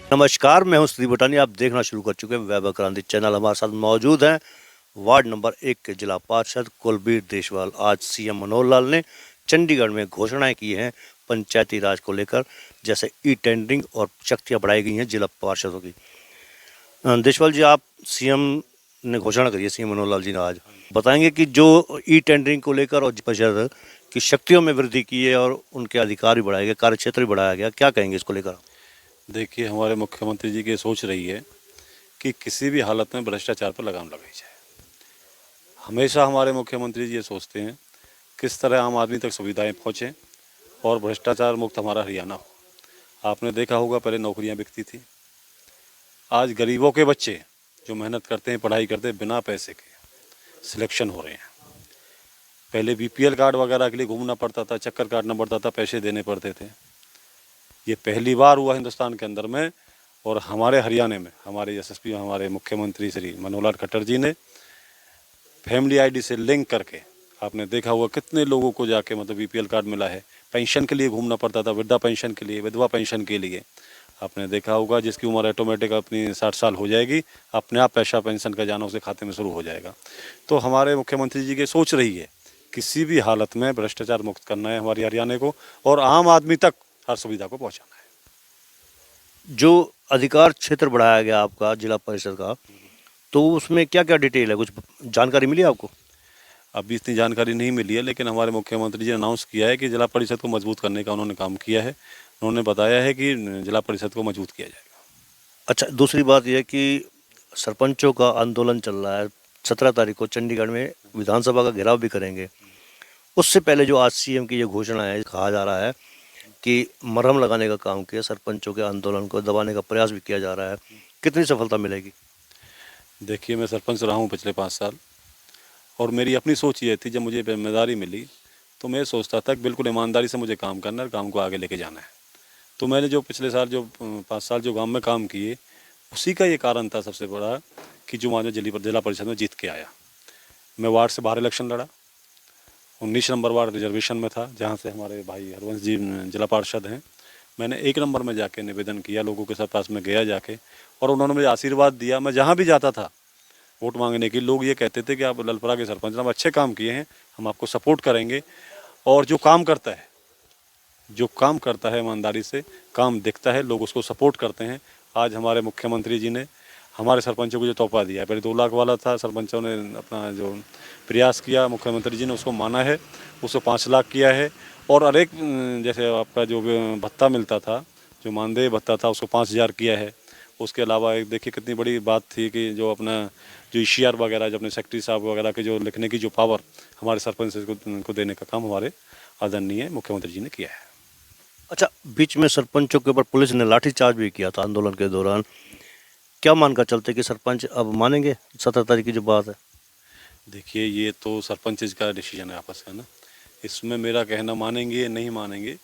नमस्कार, मैं हूं श्री बटानी। आप देखना शुरू कर चुके हैं वैभव क्रांति चैनल। हमारे साथ मौजूद हैं वार्ड नंबर 1 के जिला पार्षद कुलबीर देशवाल। आज सीएम मनोहर लाल ने चंडीगढ़ में घोषणाएं की हैं पंचायती राज को लेकर, जैसे ई टेंडरिंग और शक्तियां बढ़ाई गई हैं जिला पार्षदों की। देशवाल जी, आप सीएम ने घोषणा करी है, सीएम मनोहर लाल जी ने आज बताएंगे कि जो ई टेंडरिंग को लेकर और परिषद की शक्तियों में वृद्धि की है और उनके अधिकार भी बढ़ाए गए, कार्य क्षेत्र भी बढ़ाया गया, क्या कहेंगे इसको लेकर? देखिए, हमारे मुख्यमंत्री जी की सोच रही है कि किसी भी हालत में भ्रष्टाचार पर लगाम लगाई जाए। हमेशा हमारे मुख्यमंत्री जी ये सोचते हैं किस तरह आम आदमी तक सुविधाएं पहुँचें और भ्रष्टाचार मुक्त हमारा हरियाणा हो। आपने देखा होगा, पहले नौकरियां बिकती थी, आज गरीबों के बच्चे जो मेहनत करते हैं, पढ़ाई करते हैं, बिना पैसे के सिलेक्शन हो रहे हैं। पहले बीपीएल कार्ड वगैरह के लिए घूमना पड़ता था, चक्कर काटना पड़ता था, पैसे देने पड़ते थे। ये पहली बार हुआ हिंदुस्तान के अंदर में, और हमारे हरियाणा में हमारे एसएसपी हमारे मुख्यमंत्री श्री मनोहर लाल खट्टर जी ने फैमिली आईडी से लिंक करके, आपने देखा होगा कितने लोगों को जाके मतलब बीपीएल कार्ड मिला है। पेंशन के लिए घूमना पड़ता था, वृद्धा पेंशन के लिए, विधवा पेंशन के लिए। आपने देखा होगा जिसकी उम्र ऑटोमेटिक अपनी 60 साल हो जाएगी, अपने आप पैसा पेंशन का जाना उसके खाते में शुरू हो जाएगा। तो हमारे मुख्यमंत्री जी की सोच रही है किसी भी हालत में भ्रष्टाचार मुक्त करना है हमारे हरियाणा को, और आम आदमी तक हर सुविधा को पहुँचाना है। जो अधिकार क्षेत्र बढ़ाया गया आपका जिला परिषद का, तो उसमें क्या क्या डिटेल है, कुछ जानकारी मिली आपको? अभी इतनी जानकारी नहीं मिली है, लेकिन हमारे मुख्यमंत्री जी ने अनाउंस किया है कि जिला परिषद को मजबूत करने का उन्होंने काम किया है। उन्होंने बताया है कि जिला परिषद को मजबूत किया जाएगा। अच्छा, दूसरी बात यह है कि सरपंचों का आंदोलन चल रहा है। 17 तारीख को चंडीगढ़ में विधानसभा का घेराव भी करेंगे। उससे पहले जो आज सीएम की ये घोषणा है, कहा जा रहा है कि मरहम लगाने का काम किया, सरपंचों के आंदोलन को दबाने का प्रयास भी किया जा रहा है। कितनी सफलता मिलेगी? देखिए, मैं सरपंच रहा हूँ पिछले 5 साल, और मेरी अपनी सोच ये थी, जब मुझे जिम्मेदारी मिली तो मैं सोचता था कि बिल्कुल ईमानदारी से मुझे काम करना है, काम को आगे लेके जाना है। तो मैंने जो पिछले साल जो 5 साल जो गाँव में काम किए, उसी का ये कारण था सबसे बड़ा कि जो वहाँ जिला परिषद में जीत के आया। मैं वार्ड से बाहर इलेक्शन लड़ा, 19 नंबर वार्ड रिजर्वेशन में था, जहाँ से हमारे भाई हरवंश जी जिला पार्षद हैं। मैंने 1 नंबर में जाके निवेदन किया, लोगों के साथ पास में गया जाके, और उन्होंने मुझे आशीर्वाद दिया। मैं जहाँ भी जाता था वोट मांगने की, लोग ये कहते थे कि आप ललपरा के सरपंच हम अच्छे काम किए हैं, हम आपको सपोर्ट करेंगे। और जो काम करता है ईमानदारी से, काम दिखता है, लोग उसको सपोर्ट करते हैं। आज हमारे मुख्यमंत्री जी ने हमारे सरपंचों को जो तोहफा दिया है, पहले 2 लाख वाला था, सरपंचों ने अपना जो प्रयास किया, मुख्यमंत्री जी ने उसको माना है, उसको 5 लाख किया है। और हर एक जैसे आपका जो भत्ता मिलता था, जो मानदेय भत्ता था, उसको 5,000 किया है। उसके अलावा एक देखिए कितनी बड़ी बात थी कि जो अपना जो ईसीआर वगैरह, जो अपने सेक्रेटरी साहब वगैरह के जो लिखने की जो पावर हमारे सरपंच को देने का काम हमारे आदरणीय मुख्यमंत्री जी ने किया है। अच्छा, बीच में सरपंचों के ऊपर पुलिस ने लाठीचार्ज भी किया था आंदोलन के दौरान। क्या मानकर चलते कि सरपंच अब मानेंगे 17 तारीख की जो बात है? देखिए, ये तो सरपंच का डिसीजन है आपस का ना, इसमें मेरा कहना मानेंगे या नहीं मानेंगे,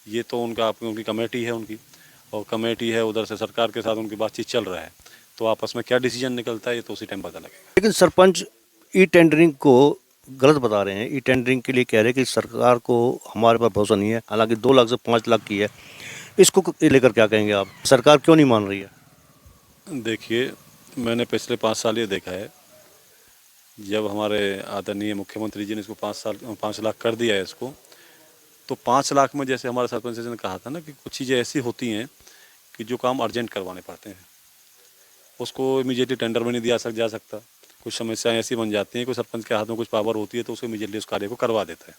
ये तो उनकी कमेटी है उनकी, और कमेटी है उधर से सरकार के साथ उनकी बातचीत चल रहा है, तो आपस में क्या डिसीजन निकलता है ये तो उसी टाइम पता लगेगा। लेकिन सरपंच ई टेंडरिंग को गलत बता रहे हैं। ई टेंडरिंग के लिए कह रहे हैं कि सरकार को हमारे पर भरोसा नहीं है, हालांकि 2 लाख से 5 लाख की है। इसको लेकर क्या कहेंगे आप? सरकार क्यों नहीं मान रही है? देखिए, मैंने पिछले 5 साल ये देखा है, जब हमारे आदरणीय मुख्यमंत्री जी ने इसको 5 लाख कर दिया है इसको, तो 5 लाख में जैसे हमारे सरपंच जी ने कहा था ना कि कुछ चीज़ें ऐसी होती हैं कि जो काम अर्जेंट करवाने पड़ते हैं, उसको इमीडिएटली टेंडर में नहीं दिया जा सकता। कुछ समस्याएं ऐसी बन जाती हैं, कोई सरपंच के हाथ में कुछ पावर होती है तो उसको इमीडिएटली उस कार्य को करवा देता है।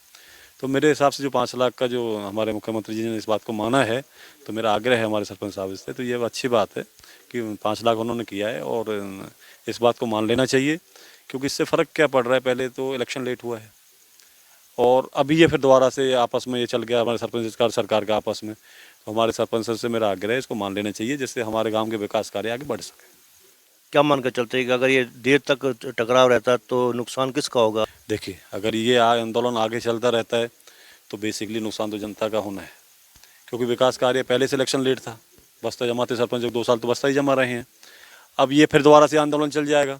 तो मेरे हिसाब से जो 5 लाख का जो हमारे मुख्यमंत्री जी ने इस बात को माना है, तो मेरा आग्रह है हमारे सरपंच साहब से, तो ये अच्छी बात है कि 5 लाख उन्होंने किया है, और इस बात को मान लेना चाहिए। क्योंकि इससे फ़र्क क्या पड़ रहा है, पहले तो इलेक्शन लेट हुआ है, और अभी ये फिर दोबारा से आपस में ये चल गया हमारे सरपंच का सरकार का आपस में। तो हमारे सरपंच से मेरा आग्रह है, इसको मान लेना चाहिए, जिससे हमारे गाँव के विकास कार्य आगे बढ़ सके। क्या मानकर चलते हैं कि अगर ये देर तक टकराव रहता है तो नुकसान किसका होगा? देखिए, अगर ये आंदोलन आगे चलता रहता है तो बेसिकली नुकसान तो जनता का होना है, क्योंकि विकास कार्य पहले से इलेक्शन लेट था, बस्ता जमाते सरपंच 2 साल तो बस्ता ही जमा रहे हैं। अब ये फिर दोबारा से आंदोलन चल जाएगा,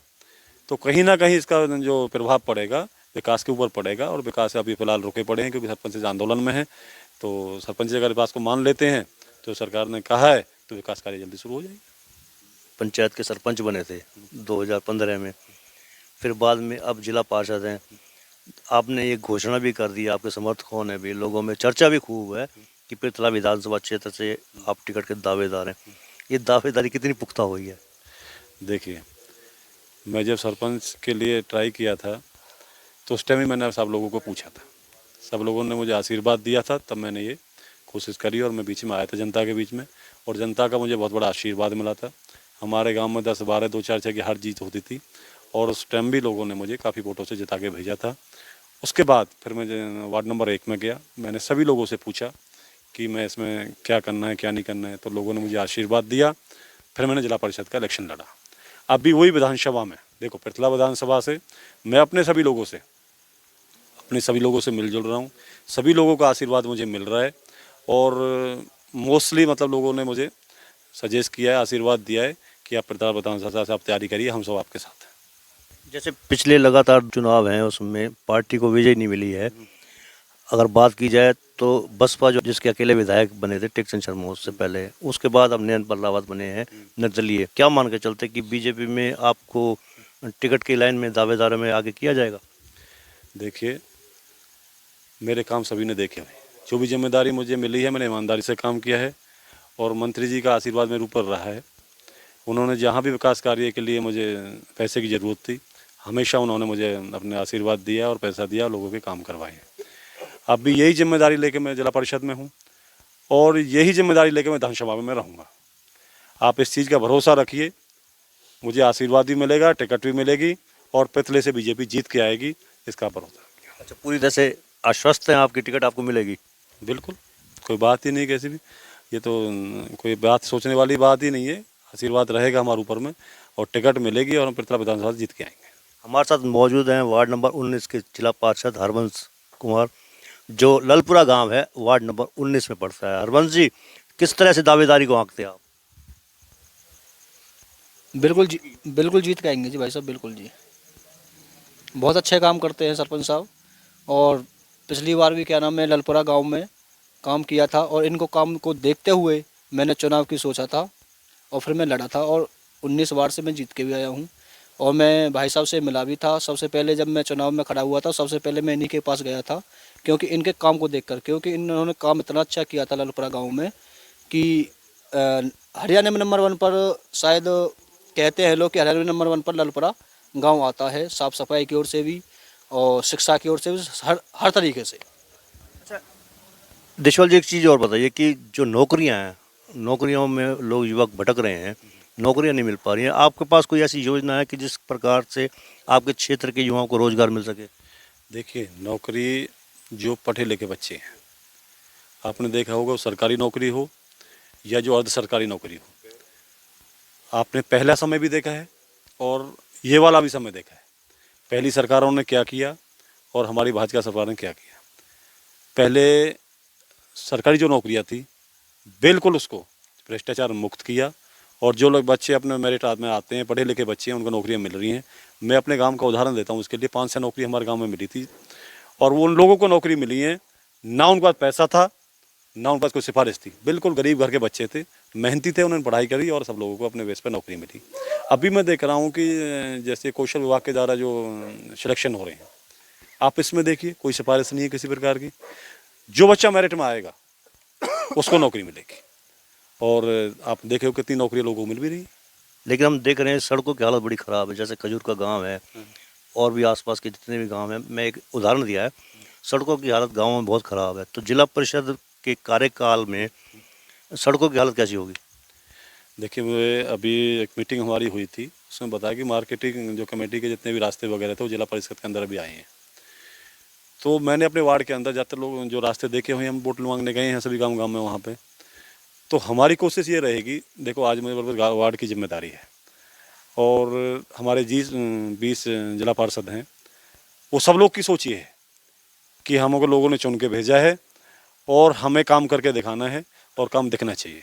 तो कहीं ना कहीं इसका जो प्रभाव पड़ेगा विकास के ऊपर पड़ेगा, और विकास अभी फिलहाल रुके पड़े हैं क्योंकि सरपंच आंदोलन में है। तो सरपंच अगर इस बात को मान लेते हैं, तो सरकार ने कहा है तो विकास कार्य जल्दी शुरू हो जाएगी। पंचायत के सरपंच बने थे 2015 में, फिर बाद में अब जिला पार्षद हैं। आपने ये घोषणा भी कर दी, आपके समर्थकों ने भी, लोगों में चर्चा भी खूब है कि पृथला विधानसभा क्षेत्र से आप टिकट के दावेदार हैं। ये दावेदारी कितनी पुख्ता हुई है? देखिए, मैं जब सरपंच के लिए ट्राई किया था तो उस टाइम ही मैंने सब लोगों को पूछा था, सब लोगों ने मुझे आशीर्वाद दिया था, तब मैंने ये कोशिश करी और मैं बीच में आया था जनता के बीच में, और जनता का मुझे बहुत बड़ा आशीर्वाद मिला था। हमारे गांव में 10-12 2-4 की हर जीत होती थी और उस टाइम भी लोगों ने मुझे काफ़ी वोटों से जिता के भेजा था। उसके बाद फिर मैं वार्ड नंबर 1 में गया, मैंने सभी लोगों से पूछा कि मैं इसमें क्या करना है क्या नहीं करना है, तो लोगों ने मुझे आशीर्वाद दिया। फिर मैंने जिला परिषद का इलेक्शन लड़ा। अब भी वही विधानसभा में, देखो पृथला विधानसभा से मैं अपने सभी लोगों से मिलजुल रहा हूँ, सभी लोगों का आशीर्वाद मुझे मिल रहा है और मोस्टली मतलब लोगों ने मुझे सजेस्ट किया है, आशीर्वाद दिया है कि आप पृथला विधानसभा से आप तैयारी करिए, हम सब आपके साथ हैं। जैसे पिछले लगातार चुनाव हैं उसमें पार्टी को विजय नहीं मिली है। अगर बात की जाए तो बसपा जो जिसके अकेले विधायक बने थे टेकचंद शर्मा उससे पहले, उसके बाद अब नयन पल्लावत बने हैं निर्दलीय, क्या मान के चलते कि बीजेपी में आपको टिकट की लाइन में दावेदारों में आगे किया जाएगा? देखिए, मेरे काम सभी ने देखे हैं, जो भी जिम्मेदारी मुझे मिली है मैंने ईमानदारी से काम किया है और मंत्री जी का आशीर्वाद मेरे ऊपर रहा है। उन्होंने जहाँ भी विकास कार्य के लिए मुझे पैसे की ज़रूरत थी, हमेशा उन्होंने मुझे अपने आशीर्वाद दिया और पैसा दिया, लोगों के काम करवाए हैं। अब भी यही जिम्मेदारी लेके मैं जिला परिषद में हूँ और यही जिम्मेदारी लेके मैं विधानसभा में रहूँगा। आप इस चीज़ का भरोसा रखिए, मुझे आशीर्वाद भी मिलेगा, टिकट भी मिलेगी और पिथले से बीजेपी जीत के आएगी, इसका भरोसा रखिए। अच्छा, पूरी तरह से आश्वस्त हैं आपकी टिकट आपको मिलेगी? बिल्कुल, कोई बात ही नहीं कैसी भी, ये तो कोई बात सोचने वाली बात ही नहीं है। आशीर्वाद रहेगा हमारे ऊपर में और टिकट मिलेगी और हम पृथला विधानसभा से जीत के आएंगे। हमारे साथ मौजूद हैं वार्ड नंबर 19 के जिला पार्षद हरबंस कुमार, जो ललपुरा गांव है वार्ड नंबर 19 में पड़ता है। हरबंस जी, किस तरह से दावेदारी को आंकते हैं आप? बिल्कुल जीत के आएंगे जी भाई साहब, बिल्कुल जी। बहुत अच्छे काम करते हैं सरपंच साहब और पिछली बार भी क्या नाम है ललपुरा गांव में काम किया था और इनको काम को देखते हुए मैंने चुनाव की सोचा था और फिर मैं लड़ा था और 19 वार्ड से मैं जीत के भी आया हूं। और मैं भाई साहब से मिला भी था। सबसे पहले जब मैं चुनाव में खड़ा हुआ था सबसे पहले मैं इन्हीं के पास गया था, क्योंकि इनके काम को देखकर, क्योंकि इन्होंने काम इतना अच्छा किया था ललपुरा गाँव में कि हरियाणा में नंबर 1 पर, शायद कहते हैं लोग कि हरियाणा में नंबर 1 पर ललपुरा गांव आता है, साफ सफाई की ओर से भी और शिक्षा की ओर से भी, हर तरीके से। देशवाल जी, एक चीज़ और बताइए कि जो नौकरियां हैं, नौकरियों में लोग युवक भटक रहे हैं, नौकरियां नहीं मिल पा रही हैं, आपके पास कोई ऐसी योजना है कि जिस प्रकार से आपके क्षेत्र के युवाओं को रोजगार मिल सके? देखिए, नौकरी जो पढ़े लिखे बच्चे हैं, आपने देखा होगा वो सरकारी नौकरी हो या जो अर्ध सरकारी नौकरी हो, आपने पहला समय भी देखा है और ये वाला भी समय देखा है। पहली सरकारों ने क्या किया और हमारी भाजपा सरकार ने क्या किया। पहले सरकारी जो नौकरियां थी बिल्कुल उसको भ्रष्टाचार मुक्त किया और जो लोग बच्चे अपने मेरिट में आते हैं, पढ़े लिखे बच्चे हैं, उनको नौकरियां मिल रही हैं। मैं अपने गांव का उदाहरण देता हूं, उसके लिए 5 से नौकरी हमारे गांव में मिली थी और वो उन लोगों को नौकरी मिली है, ना उनके पास पैसा था ना उनके पास कोई सिफारिश थी, बिल्कुल गरीब घर के बच्चे थे, मेहनती थे, उन्होंने पढ़ाई करी और सब लोगों को अपने बेस पर नौकरी मिली। अभी मैं देख रहा हूँ कि जैसे कौशल विभाग के द्वारा जो सिलेक्शन हो रहे हैं, आप इसमें देखिए कोई सिफारिश नहीं है किसी प्रकार की, जो बच्चा मेरिट में आएगा उसको नौकरी मिलेगी और आप देखे हो कितनी नौकरी लोगों को मिल भी रही है। लेकिन हम देख रहे हैं सड़कों की हालत बड़ी ख़राब है। जैसे खजूर का गांव है और भी आसपास के जितने भी गांव हैं, मैं एक उदाहरण दिया है, सड़कों की हालत गाँव में बहुत ख़राब है। तो जिला परिषद के कार्यकाल में सड़कों की हालत कैसी होगी? देखिए, वो अभी एक मीटिंग हमारी हुई थी, उसमें बताया कि मार्केटिंग जो कमेटी के जितने भी रास्ते वगैरह थे वो जिला परिषद के अंदर भी आए हैं। तो मैंने अपने वार्ड के अंदर ज़्यादातर लोग जो रास्ते देखे हुए हैं, हम वोट मांगने गए हैं सभी गाँव में वहाँ पे। तो हमारी कोशिश ये रहेगी, देखो आज मेरे बराबर वार्ड की जिम्मेदारी है और हमारे 20 जिला पार्षद हैं, वो सब लोग की सोच ये है कि हमको लोगों ने चुन के भेजा है और हमें काम करके दिखाना है और काम दिखना चाहिए।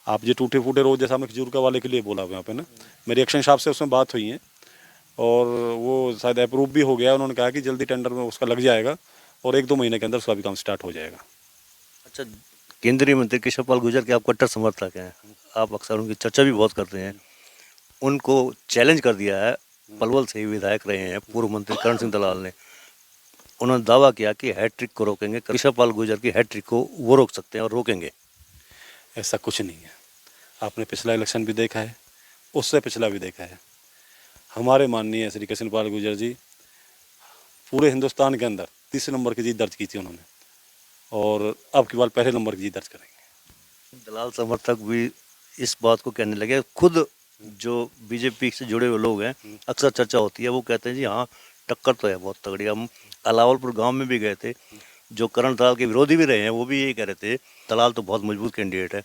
आप जो टूटे फूटे रोड, जैसा मैं खजूर का वाले के लिए बोला यहाँ पे ना, मेरी एक्शन साहब से उसमें बात हुई है और वो शायद अप्रूव भी हो गया। उन्होंने कहा कि जल्दी टेंडर में उसका लग जाएगा और 1-2 महीने के अंदर उसका भी काम स्टार्ट हो जाएगा। अच्छा, केंद्रीय मंत्री केशव पाल गुर्जर के आप कट्टर समर्थक हैं, आप अक्सर उनकी चर्चा भी बहुत करते हैं, उनको चैलेंज कर दिया है। पलवल से ही विधायक रहे हैं पूर्व मंत्री करण सिंह दलाल ने। उन्होंने दावा किया कि हैट्रिक को रोकेंगे, कृष्णपाल गुर्जर की हैट्रिक को वो रोक सकते हैं और रोकेंगे। ऐसा कुछ नहीं है। आपने पिछला इलेक्शन भी देखा है, उससे पिछला भी देखा है। हमारे माननीय श्री कृष्णपाल गुर्जर जी पूरे हिंदुस्तान के अंदर तीसरे नंबर की जीत दर्ज की थी उन्होंने, और अब की बार पहले नंबर की जीत दर्ज करेंगे। दलाल समर्थक भी इस बात को कहने लगे। खुद जो बीजेपी से जुड़े हुए लोग हैं, अक्सर चर्चा होती है, वो कहते हैं जी हाँ टक्कर तो है बहुत तगड़ी। हम अलावलपुर गांव में भी गए थे, जो करण दलाल के विरोधी भी रहे हैं वो भी यही कह रहे थे दलाल तो बहुत मजबूत कैंडिडेट है,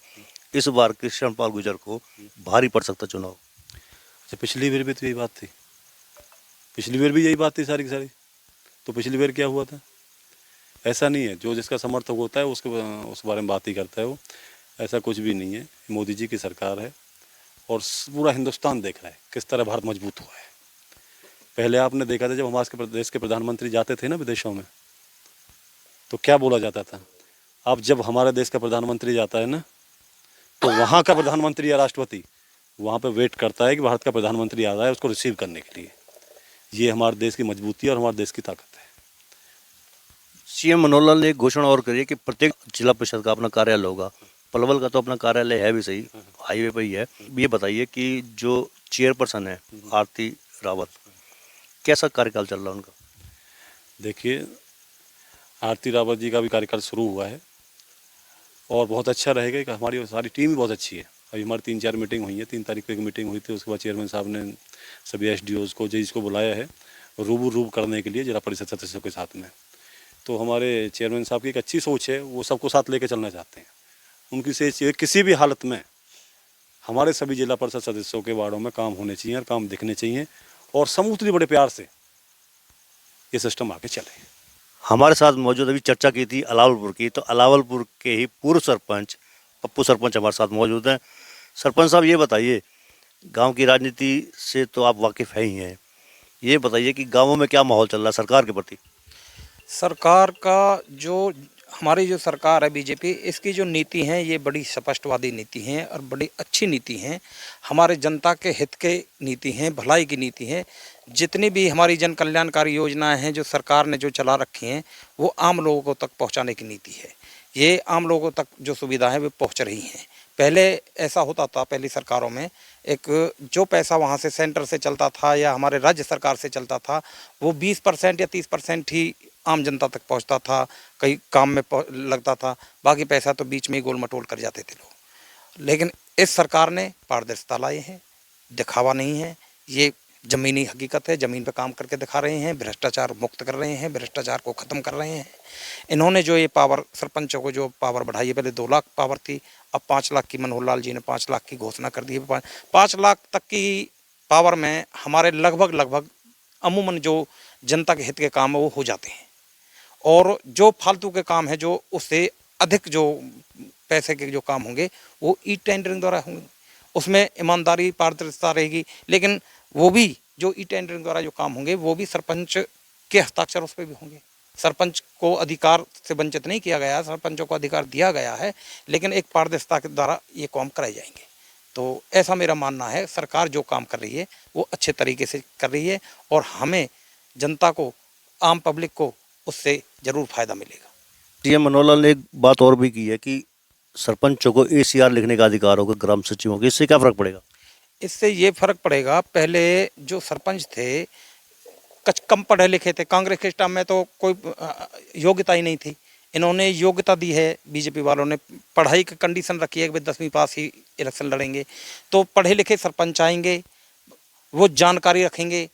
इस बार कृष्णपाल गुर्जर को भारी पड़ सकता चुनाव। अच्छा, पिछली बार भी तो यही बात थी, पिछली बार भी यही बात थी सारी की सारी। तो पिछली बार क्या हुआ था? ऐसा नहीं है, जो जिसका समर्थक होता है उसके उस बारे में बात ही करता है वो। ऐसा कुछ भी नहीं है। मोदी जी की सरकार है और पूरा हिंदुस्तान देख रहा है किस तरह भारत मजबूत हुआ है। पहले आपने देखा था जब हमारे देश के प्रधानमंत्री जाते थे ना विदेशों में, तो क्या बोला जाता था? अब जब हमारे देश का प्रधानमंत्री जाता है ना, तो वहाँ का प्रधानमंत्री या राष्ट्रपति वहाँ पे वेट करता है कि भारत का प्रधानमंत्री आ रहा है उसको रिसीव करने के लिए। ये हमारे देश की मजबूती और हमारे देश की ताकत है। सीएम मनोहर लाल ने एक घोषणा और करी है कि प्रत्येक जिला परिषद का अपना कार्यालय होगा। पलवल का तो अपना कार्यालय है भी सही, हाईवे पर ही है। ये बताइए कि जो चेयरपर्सन है आरती रावत, कैसा कार्यकाल चल रहा है उनका? देखिए, आरती रावत जी का भी कार्यकाल शुरू हुआ है और बहुत अच्छा रहेगा कि हमारी सारी टीम भी बहुत अच्छी है। अभी हमारी 3-4 मीटिंग हुई है। 3 तारीख को एक मीटिंग हुई थी, उसके बाद चेयरमैन साहब ने सभी एसडीओज को जेईज को बुलाया है रूबरू करने के लिए जिला परिषद सदस्यों के साथ में। तो हमारे चेयरमैन साहब की एक अच्छी सोच है, वो सबको साथ लेकर चलना चाहते हैं। उनकी सोच ये किसी भी हालत में हमारे सभी जिला परिषद सदस्यों के वार्डों में काम होने चाहिए और काम दिखने चाहिए और समूथली बड़े प्यार से ये सिस्टम आगे चले। हमारे साथ मौजूद, अभी चर्चा की थी अलावलपुर की, तो अलावलपुर के ही पूर्व सरपंच पप्पू सरपंच हमारे साथ मौजूद हैं। सरपंच साहब, ये बताइए, गांव की राजनीति से तो आप वाकिफ़ है ही हैं, ये बताइए कि गांवों में क्या माहौल चल रहा है सरकार के प्रति? सरकार का जो हमारी जो सरकार है बीजेपी, इसकी जो नीति हैं ये बड़ी स्पष्टवादी नीति हैं और बड़ी अच्छी नीति हैं। हमारे जनता के हित के नीति हैं, भलाई की नीति हैं। जितनी भी हमारी जन कल्याणकारी योजनाएं हैं जो सरकार ने जो चला रखी हैं, वो आम लोगों को तक पहुंचाने की नीति है। ये आम लोगों तक जो सुविधा है वो पहुंच रही हैं। पहले ऐसा होता था, पहली सरकारों में एक जो पैसा वहाँ से सेंटर से चलता था या हमारे राज्य सरकार से चलता था, वो 20% या 30% ही आम जनता तक पहुंचता था, कई काम में लगता था, बाकी पैसा तो बीच में ही गोल मटोल कर जाते थे लोग। लेकिन इस सरकार ने पारदर्शिता लाई है, दिखावा नहीं है, ये ज़मीनी हकीकत है। ज़मीन पे काम करके दिखा रहे हैं, भ्रष्टाचार मुक्त कर रहे हैं, भ्रष्टाचार को ख़त्म कर रहे हैं। इन्होंने जो ये पावर, सरपंचों को जो पावर बढ़ाई है, पहले 2 लाख पावर थी, अब 5 लाख की मनोहर लाल जी ने 5 लाख की घोषणा कर दी है। 5 लाख तक की पावर में हमारे लगभग अमूमन जो जनता के हित के काम है वो हो जाते हैं, और जो फालतू के काम है, जो उससे अधिक जो पैसे के जो काम होंगे वो ई टेंडरिंग द्वारा होंगे। उसमें ईमानदारी पारदर्शिता रहेगी, लेकिन वो भी जो ई टेंडरिंग द्वारा जो काम होंगे वो भी सरपंच के हस्ताक्षर उस पर भी होंगे। सरपंच को अधिकार से वंचित नहीं किया गया है, सरपंचों को अधिकार दिया गया है, लेकिन एक पारदर्शिता के द्वारा ये काम कराए जाएंगे। तो ऐसा मेरा मानना है, सरकार जो काम कर रही है वो अच्छे तरीके से कर रही है और हमें जनता को, आम पब्लिक को उससे ज़रूर फ़ायदा मिलेगा। सीएम मनोहर लाल ने एक बात और भी की है कि सरपंचों को एसीआर लिखने का अधिकार होगा ग्राम सचिवों को, इससे क्या फ़र्क पड़ेगा? इससे ये फ़र्क पड़ेगा, पहले जो सरपंच थे कुछ कम पढ़े लिखे थे। कांग्रेस के टाइम में तो कोई योग्यता ही नहीं थी, इन्होंने योग्यता दी है। बीजेपी वालों ने पढ़ाई की कंडीशन रखी है कि 10वीं पास ही इलेक्शन लड़ेंगे, तो पढ़े लिखे सरपंच आएंगे, वो जानकारी रखेंगे।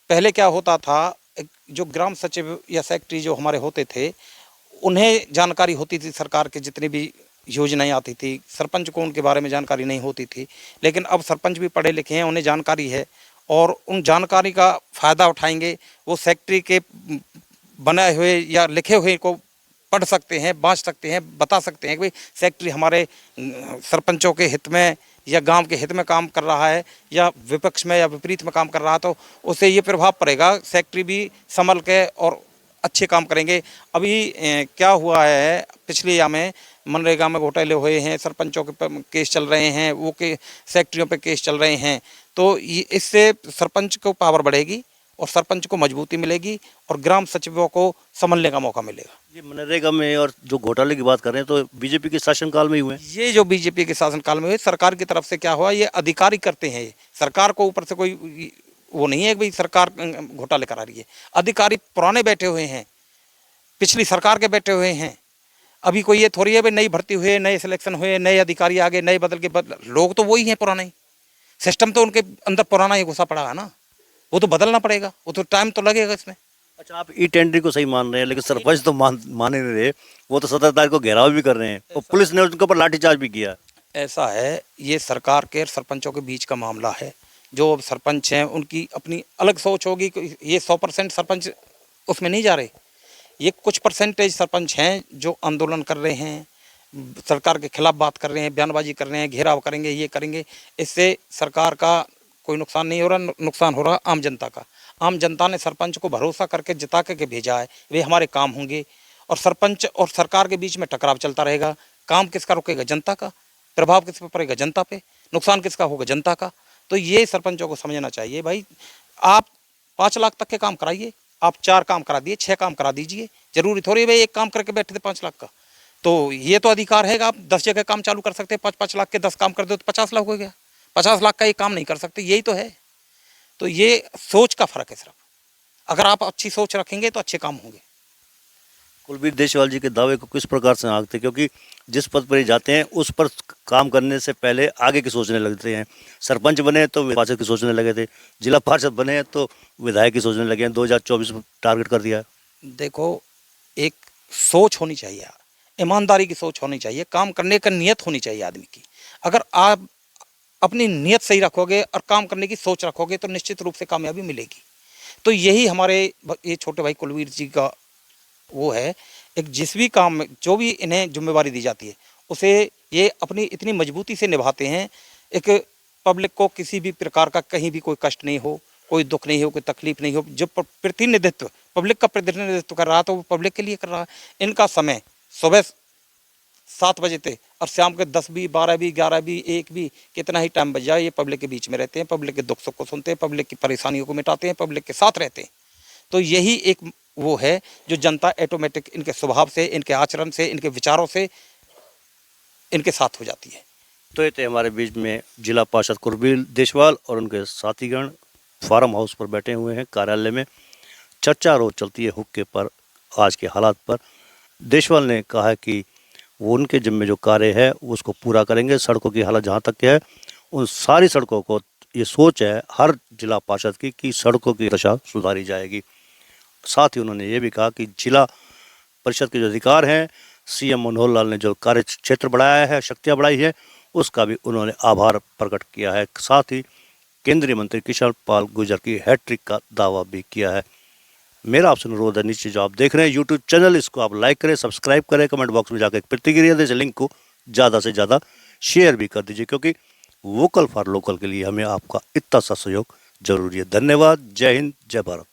पहले क्या होता था, जो ग्राम सचिव या सेक्रेटरी जो हमारे होते थे, उन्हें जानकारी होती थी सरकार के जितनी भी योजनाएं आती थी, सरपंच को उनके बारे में जानकारी नहीं होती थी। लेकिन अब सरपंच भी पढ़े लिखे हैं, उन्हें जानकारी है और उन जानकारी का फ़ायदा उठाएंगे। वो सेक्रेटरी के बनाए हुए या लिखे हुए को पढ़ सकते हैं, बाँच सकते हैं, बता सकते हैं कि भाई सेक्रेटरी हमारे सरपंचों के हित में या गांव के हित में काम कर रहा है या विपक्ष में या विपरीत में काम कर रहा है, तो उससे ये प्रभाव पड़ेगा। सेक्रेटरी भी संभल के और अच्छे काम करेंगे। अभी क्या हुआ है, पिछले या में मनरेगा में घोटाले हुए हैं, सरपंचों के केस चल रहे हैं, वो के सेक्रेटरियों पे केस चल रहे हैं। तो इससे सरपंच को पावर बढ़ेगी और सरपंच को मजबूती मिलेगी और ग्राम सचिवों को संभलने का मौका मिलेगा। ये मनरेगा में और जो घोटाले की बात कर रहे हैं तो बीजेपी के शासनकाल में ही हुए हैं। ये जो बीजेपी के शासनकाल में हुए, सरकार की तरफ से क्या हुआ, ये अधिकारी करते हैं। ये सरकार को ऊपर से कोई वो नहीं है कि भाई सरकार घोटाले करा रही है। अधिकारी पुराने बैठे हुए हैं, पिछली सरकार के बैठे हुए हैं। अभी कोई ये थोड़ी है भाई नई भर्ती हुए, नए सिलेक्शन हुए, नए अधिकारी आ गए, नए बदल के लोग तो वही हैं पुराने ही। सिस्टम तो उनके अंदर पुराना ही घुसा पड़ा है ना, वो तो बदलना पड़ेगा, वो तो टाइम तो लगेगा इसमें। अच्छा, आप ई टेंडरिंग को सही मान रहे हैं, लेकिन सरपंच तो मान ही नहीं रहे। वो तो 17 तारीख को घेराव भी कर रहे हैं और पुलिस ने उनके ऊपर लाठीचार्ज भी किया। ऐसा है, ये सरकार के और सरपंचों के बीच का मामला है। जो सरपंच हैं उनकी अपनी अलग सोच होगी। ये 100% सरपंच उसमें नहीं जा रहे। ये कुछ परसेंटेज सरपंच हैं जो आंदोलन कर रहे हैं, सरकार के खिलाफ बात कर रहे हैं, बयानबाजी कर रहे हैं, घेराव करेंगे, ये करेंगे। इससे सरकार का कोई नुकसान नहीं हो रहा, नुकसान हो रहा आम जनता का। आम जनता ने सरपंच को भरोसा करके जिता के भेजा है, वे हमारे काम होंगे। और सरपंच और सरकार के बीच में टकराव चलता रहेगा। काम किसका रुकेगा? जनता का। प्रभाव किस पे पड़ेगा? जनता पे। नुकसान किसका होगा? जनता का। तो ये सरपंचों को समझना चाहिए भाई, आप 5 लाख तक के काम कराइए, आप 4 काम करा दिए, 6 काम करा दीजिए। जरूरी थोड़ी भाई एक काम करके बैठे थे 5 लाख का। तो ये तो अधिकार है, आप 10 जगह काम चालू कर सकते हैं। 5-5 लाख के 10 काम कर दो तो 50 लाख हो गया। 50 लाख का ये काम नहीं कर सकते, यही तो है। तो ये सोच का फर्क है सिर्फ। अगर आप अच्छी सोच रखेंगे तो अच्छे काम होंगे। कुलबीर देशवाल जी के दावे को किस प्रकार से आंकते, क्योंकि जिस पद पर ये जाते हैं उस पर काम करने से पहले आगे की सोचने लगते हैं। सरपंच बने तो पार्षद की सोचने लगे थे, जिला पार्षद बने तो विधायक की सोचने लगे हैं। 2024 में टारगेट कर दिया। देखो, एक सोच होनी चाहिए, ईमानदारी की सोच होनी चाहिए, काम करने का नियत होनी चाहिए आदमी की। अगर आप अपनी नियत सही रखोगे और काम करने की सोच रखोगे तो निश्चित रूप से कामयाबी मिलेगी। तो यही हमारे ये छोटे भाई कुलबीर जी का वो है। एक जिस भी काम में जो भी इन्हें जिम्मेवारी दी जाती है उसे ये अपनी इतनी मजबूती से निभाते हैं। एक पब्लिक को किसी भी प्रकार का कहीं भी कोई कष्ट नहीं हो, कोई दुख नहीं हो, कोई तकलीफ नहीं हो। जो प्रतिनिधित्व पब्लिक का प्रतिनिधित्व कर रहा था वो पब्लिक के लिए कर रहा है। इनका समय सुबह 7 बजे थे और शाम के 10 भी, 12 भी, 11 भी, 1 भी, कितना ही टाइम बच जाए, ये पब्लिक के बीच में रहते हैं। पब्लिक के दुख सुख को सुनते हैं, पब्लिक की परेशानियों को मिटाते हैं, पब्लिक के साथ रहते हैं। तो यही एक वो है जो जनता ऑटोमेटिक इनके स्वभाव से, इनके आचरण से, इनके विचारों से इनके साथ हो जाती है। तो ये थे हमारे बीच में जिला पार्षद कुलबीर देशवाल और उनके साथीगण फार्म हाउस पर बैठे हुए हैं कार्यालय में। चर्चा रोज चलती है हुक्के पर, आज के हालात पर। देशवाल ने कहा है कि वो उनके जिम्मे जो कार्य है उसको पूरा करेंगे। सड़कों की हालत जहाँ तक है, उन सारी सड़कों को ये सोच है हर जिला पार्षद की कि सड़कों की दशा सुधारी जाएगी। साथ ही उन्होंने ये भी कहा कि जिला परिषद के जो अधिकार हैं, सीएम मनोहर लाल ने जो कार्य क्षेत्र बढ़ाया है, शक्तियाँ बढ़ाई है, उसका भी उन्होंने आभार प्रकट किया है। साथ ही केंद्रीय मंत्री कृष्ण पाल गुर्जर की हैट्रिक का दावा भी किया है। मेरा आपसे अनुरोध है, नीचे जो आप देख रहे हैं यूट्यूब चैनल, इसको आप लाइक करें, सब्सक्राइब करें, कमेंट बॉक्स में जाकर एक प्रतिक्रिया दें, इस लिंक को ज़्यादा से ज़्यादा शेयर भी कर दीजिए, क्योंकि वोकल फॉर लोकल के लिए हमें आपका इतना सा सहयोग जरूरी है। धन्यवाद। जय हिंद, जय भारत।